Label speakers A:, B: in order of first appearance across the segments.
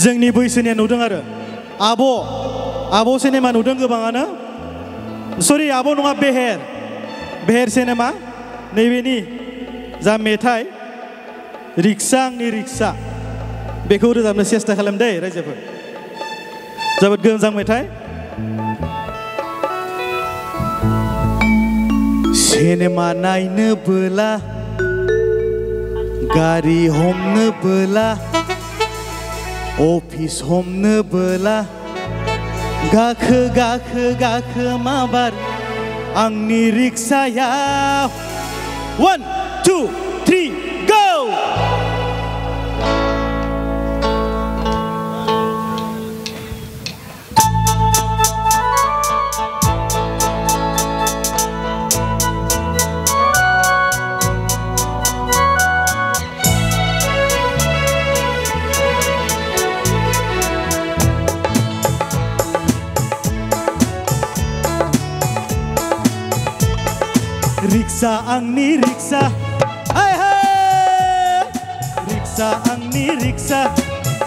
A: जोंनि बैसोनिया नुदों आरो आब' सिनेमा नुदों गोबाङानो सरि आब' नङा बेहेर सिनेमा नैबेनि जा मेथाइ रिक्सा आंनि रिक्सा बेखौ रोजाबनो सेस्था खालाम दे रायजोफोर जोबोद मोजां मेथाइ सिनेमा नायनो बोला गारि हमनो बोला अफिस हमनो बोला गाखो माबार आंनि रिक्सायाव 1 2 3 go रिक्सा आंनि रिक्सा रिक्सा आंनि रिक्सा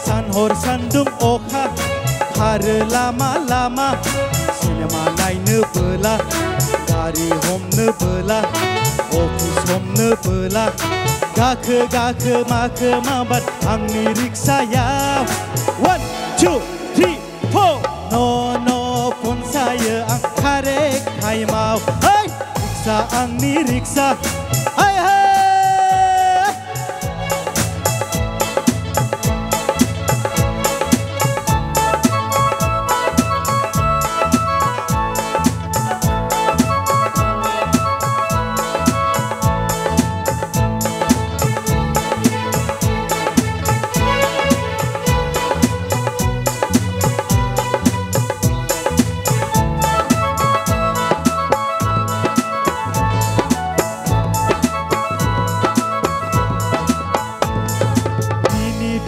A: सानहर सान्दुं अखा खारो लामा लामा सिनेमा नायनो बोला गारि हमनो बोला अफिस हमनो बोला गाखो माबार आंनि रिक्सायाव 1 2 3 4 न' फनसायो आं कारेक्ट टाइमाव आंनि रिक्सा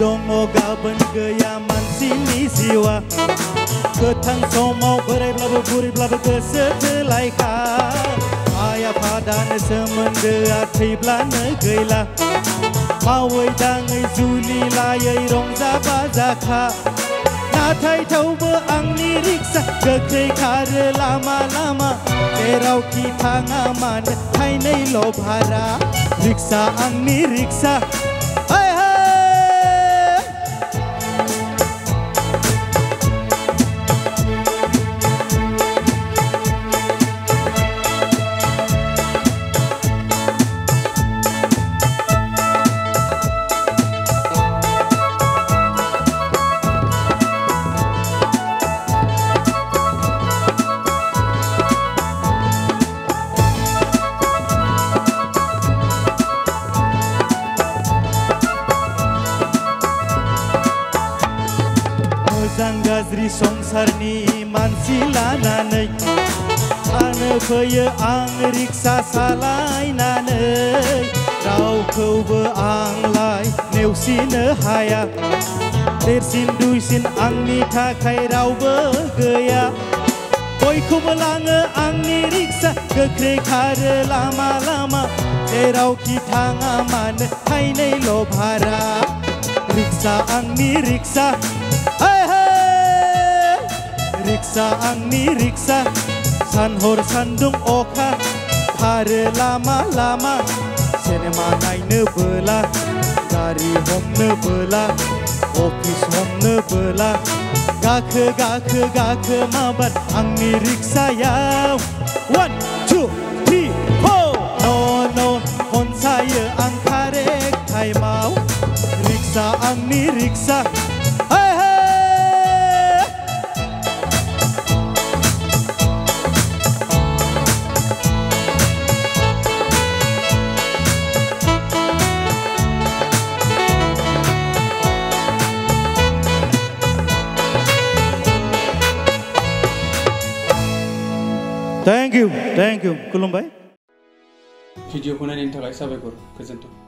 A: दङ गाबोन गैया मानसिनि जिउआ गोथां समाव बोरायब्लाबो बुरैब्लाबो गोसो थोलायखा आइ आफादानो सोमोन्दोआ थैब्लानो गैला मावै दाङै जुलि लायै रंजा बाजाखा नाथाय थेवबो आंनि रिक्सा गोख्रै खारो लामा लामा जेरावखि थाङा मानो थाइनैल' भारा रिक्सा आंनि रिक्सा मोजां गाज्रि संसारनि मानसि लानानै आनो फैयो आं रिक्सा सालायनानै रावखौबो आंलाय नेवसिनो हाया देरसिन दुइसिन आंनि थाखाय रावबो गैया बयखौबो लाङो आंनि रिक्सा गोख्रै खारो लामा लामा जेरावखि थाङा मानो थाइनैल' भारा रिक्सा आंनि रिक्सा रिक्सा आंनि रिक्सा सानहर सान्दुं अखा खारो लामा लामा सिनेमा नायनो बोला गारि हमनो बोला अफिस हमनो बोला गाखो माबार आंनि रिक्सायाव 1 2 3 4 न' फनसायो आं कारेक्ट टाइमाव रिक्सा आंनि रिक्सा थैंक यू खुलुमबाय
B: भिडिअखौ नायनायनि थाखाय साबायखर गोजोन्थों।